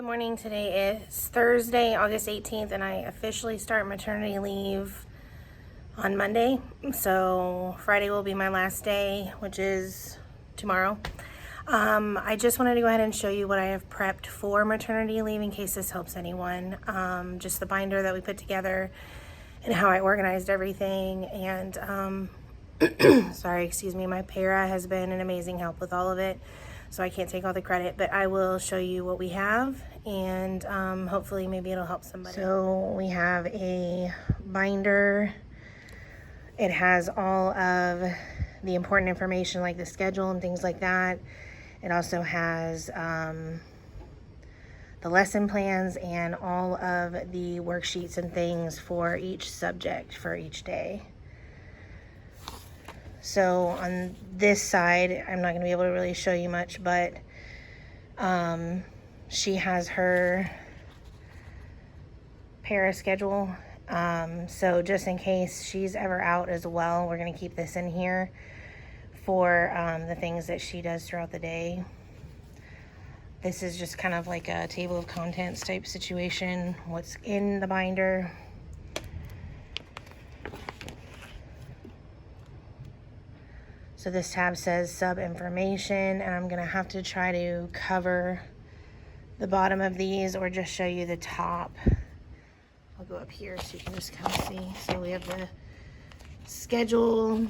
morning. Today is Thursday, August 18th, and I officially start maternity leave on Monday. So Friday will be my last day, which is tomorrow. I just wanted to go ahead and show you what I have prepped for maternity leave in case this helps anyone. Just the binder that we put together and how I organized everything. And sorry, excuse me, my para has been an amazing help with all of it, so I can't take all the credit, but I will show you what we have, and hopefully maybe it'll help somebody. So we have a binder. It has all of the important information like the schedule and things like that. It also has the lesson plans and all of the worksheets and things for each subject for each day. So on this side, I'm not going to be able to really show you much, but she has her para schedule. So just in case she's ever out as well, we're going to keep this in here for the things that she does throughout the day. This is just kind of like a table of contents type situation, what's in the binder. So this tab says sub information, and I'm gonna have to try to cover the bottom of these or just show you the top. I'll go up here so you can just kind of see. So we have the schedule,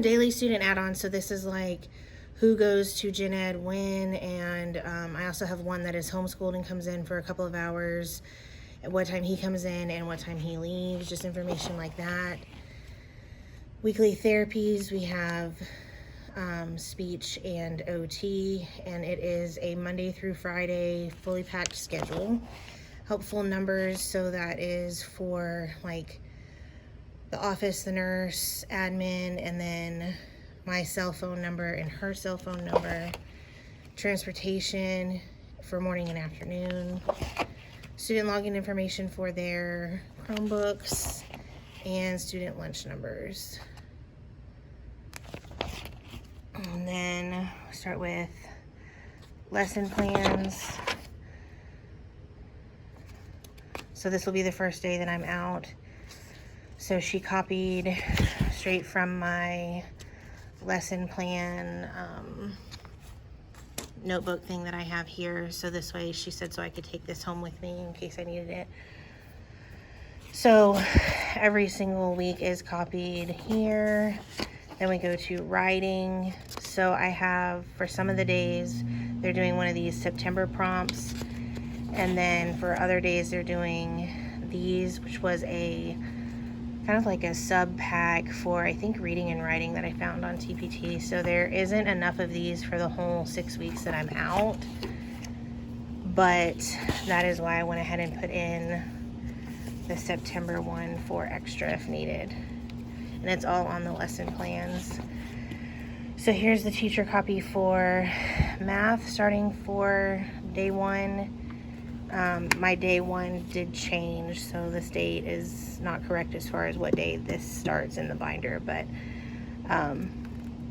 daily student add-on. So this is like who goes to gen ed when, and I also have one that is homeschooled and comes in for a couple of hours, at what time he comes in and what time he leaves, just information like that. Weekly therapies, we have speech and OT, and it is a Monday through Friday fully packed schedule. Helpful numbers, so that is for like the office, the nurse, admin, and then my cell phone number and her cell phone number. Transportation for morning and afternoon. Student login information for their Chromebooks, and student lunch numbers. And then start with lesson plans. So this will be the first day that I'm out. So she copied straight from my lesson plan notebook thing that I have here. So this way, she said, so I could take this home with me in case I needed it. So every single week is copied here. Then we go to writing. So I have, for some of the days, they're doing one of these September prompts. And then for other days, they're doing these, which was a kind of like a sub pack for, I think, reading and writing that I found on TPT. So there isn't enough of these for the whole 6 weeks that I'm out, but that is why I went ahead and put in the September one for extra if needed. And it's all on the lesson plans. So here's the teacher copy for math starting for day one. My day one did change, so this date is not correct as far as what day this starts in the binder, but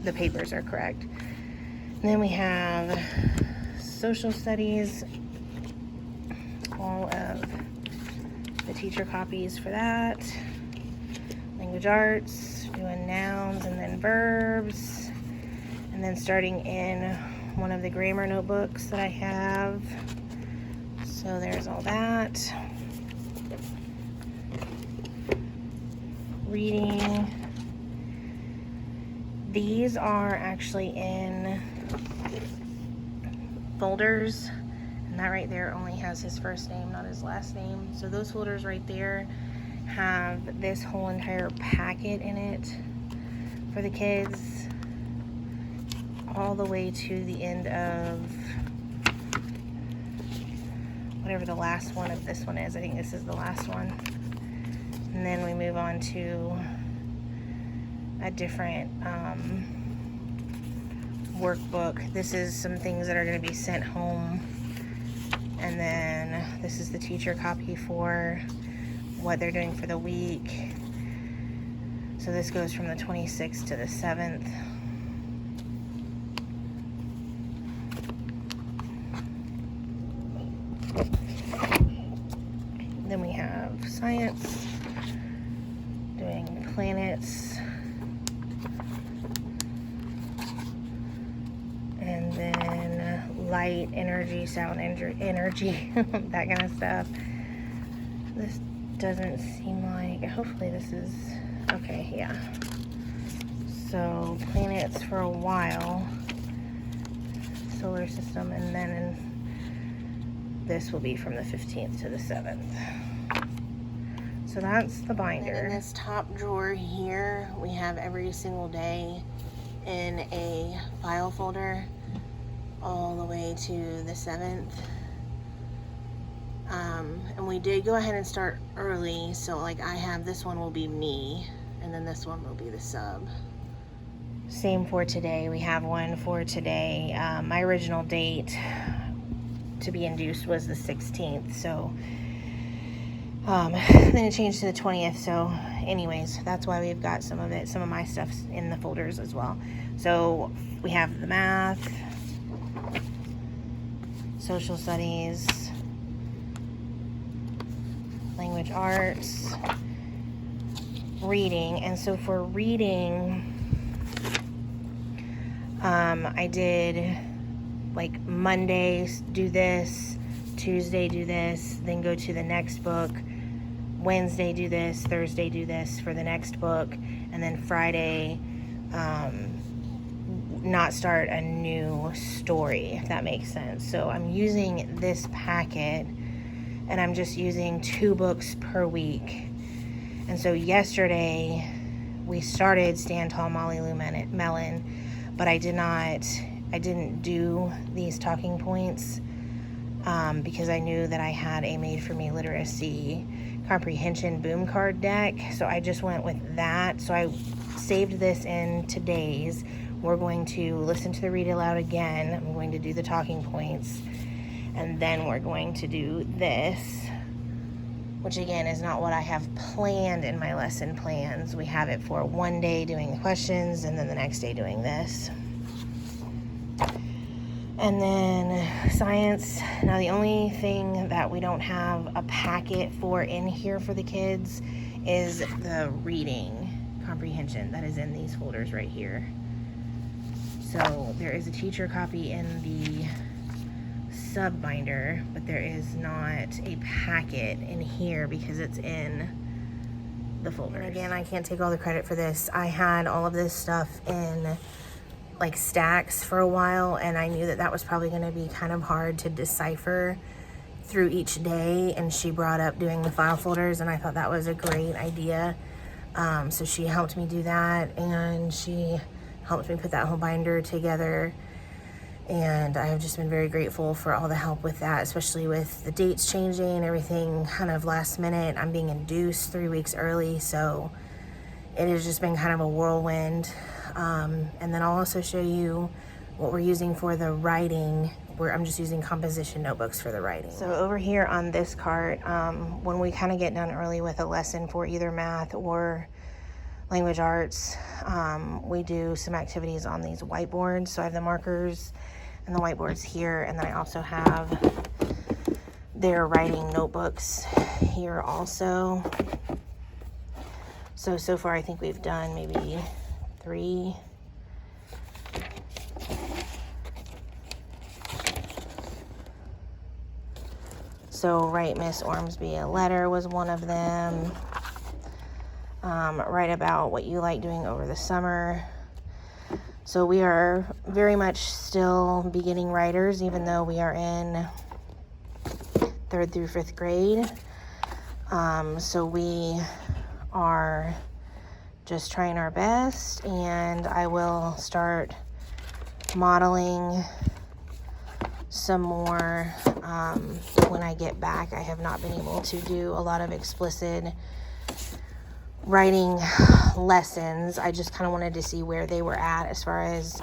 the papers are correct. And then we have social studies, all of the teacher copies for that. Language arts, doing nouns and then verbs, and then starting in one of the grammar notebooks that I have. So there's all that. Reading. These are actually in folders, and that right there only has his first name, not his last name. So those folders right there have this whole entire packet in it for the kids, all the way to the end of whatever the last one of this one is. I think this is the last one. And then we move on to a different workbook. This is some things that are going to be sent home. And then this is the teacher copy for what they're doing for the week. So this goes from the 26th to the 7th. planets. And then light, energy, sound, energy, that kind of stuff. This doesn't seem like, hopefully this is, okay, yeah. So planets for a while, solar system, and then this will be from the 15th to the 7th. So that's the binder. And in this top drawer here, we have every single day in a file folder all the way to the 7th. And we did go ahead and start early, so like I have, this one will be me, and then this one will be the sub. Same for today. We have one for today. My original date to be induced was the 16th, so then it changed to the 20th. So anyways, that's why we've got some of my stuff's in the folders as well. So we have the math, social studies, language arts, reading. And so for reading, I did like Monday do this, Tuesday do this, then go to the next book, Wednesday do this, Thursday do this for the next book, and then Friday not start a new story, if that makes sense. So I'm using this packet, and I'm just using 2 books per week. And so yesterday we started Stand Tall, Molly Lou Melon, but I didn't do these talking points because I knew that I had a Made For Me literacy comprehension boom card deck. So I just went with that. So I saved this in today's. We're going to listen to the read aloud again. I'm going to do the talking points, and then we're going to do this, which again is not what I have planned in my lesson plans. We have it for one day doing the questions, and then the next day doing this. And then science. Now the only thing that we don't have a packet for in here for the kids is the reading comprehension that is in these folders right here. So there is a teacher copy in the sub binder, but there is not a packet in here because it's in the folder. Again, I can't take all the credit for this. I had all of this stuff in like stacks for a while, and I knew that that was probably going to be kind of hard to decipher through each day, and she brought up doing the file folders, and I thought that was a great idea. So she helped me do that, and she helped me put that whole binder together, and I have just been very grateful for all the help with that, especially with the dates changing, everything kind of last minute. I'm being induced 3 weeks early, so it has just been kind of a whirlwind. And then I'll also show you what we're using for the writing, where I'm just using composition notebooks for the writing. So over here on this cart, when we kind of get done early with a lesson for either math or language arts, we do some activities on these whiteboards. So I have the markers and the whiteboards here, and then I also have their writing notebooks here also. So far I think we've done maybe 3. So write Miss Ormsby a letter was one of them. Write about what you like doing over the summer. So we are very much still beginning writers, even though we are in 3rd through 5th grade. So we are just trying our best, and I will start modeling some more when I get back. I have not been able to do a lot of explicit writing lessons. I just kind of wanted to see where they were at as far as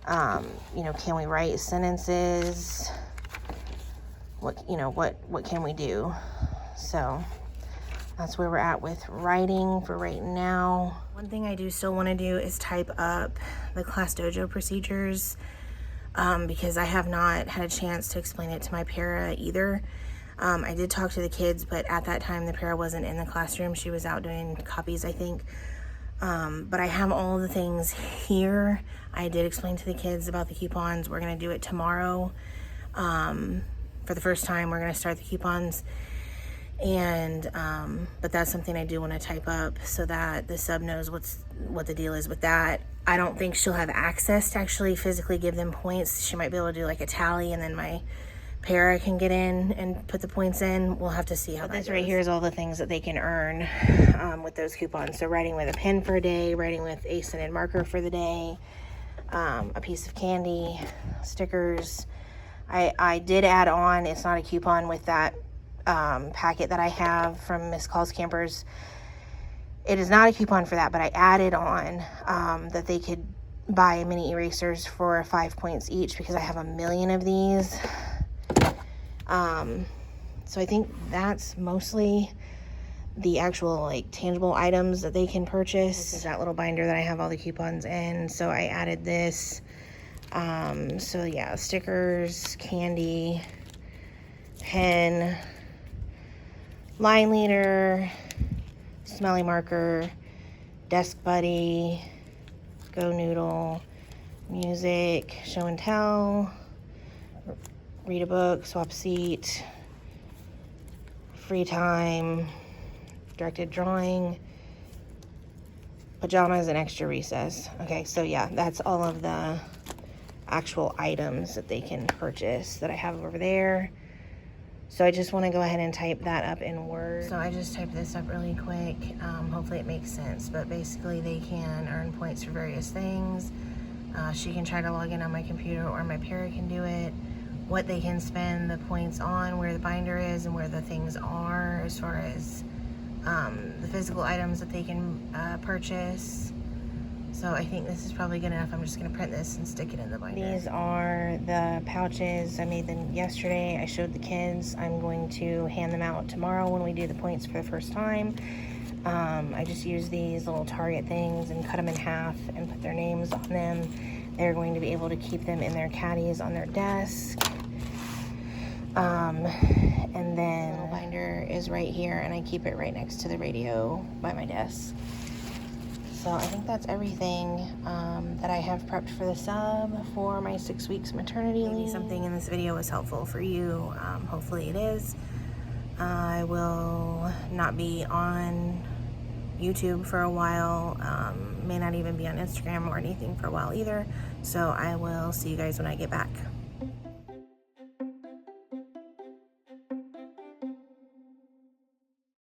can we write sentences, what can we do. So that's where we're at with writing for right now. One thing I do still want to do is type up the Class Dojo procedures, because I have not had a chance to explain it to my para either. I did talk to the kids, but at that time the para wasn't in the classroom. She was out doing copies, I think. But I have all the things here. I did explain to the kids about the coupons. We're gonna do it tomorrow. For the first time, we're gonna start the coupons. And but that's something I do want to type up so that the sub knows what the deal is with that. I don't think she'll have access to actually physically give them points. She might be able to do like a tally, and then my para can get in and put the points in. We'll have to see how that goes. This right here is all the things that they can earn with those coupons. So writing with a pen for a day, writing with a scented marker for the day, a piece of candy, stickers. I did add on, it's not a coupon with that packet that I have from Miss Calls Campers. It is not a coupon for that, but I added on that they could buy mini erasers for 5 points each because I have a million of these. So I think that's mostly the actual like tangible items that they can purchase. This is that little binder that I have all the coupons in. So I added this. So yeah, stickers, candy, pen, line leader, smelly marker, desk buddy, go noodle, music, show and tell, read a book, swap seat, free time, directed drawing, pajamas, and extra recess. Okay, so yeah, that's all of the actual items that they can purchase that I have over there. So I just want to go ahead and type that up in Word. So I just typed this up really quick. Hopefully it makes sense, but basically they can earn points for various things. She can try to log in on my computer, or my para can do it. What they can spend the points on, where the binder is, and where the things are, as far as the physical items that they can purchase. So I think this is probably good enough. I'm just going to print this and stick it in the binder. These are the pouches. I made them yesterday. I showed the kids. I'm going to hand them out tomorrow when we do the points for the first time. I just use these little Target things and cut them in half and put their names on them. They're going to be able to keep them in their caddies on their desk. And then the little binder is right here, and I keep it right next to the radio by my desk. So I think that's everything that I have prepped for the sub for my 6 weeks maternity leave. Maybe something in this video was helpful for you. Hopefully it is. I will not be on YouTube for a while. May not even be on Instagram or anything for a while either. So I will see you guys when I get back.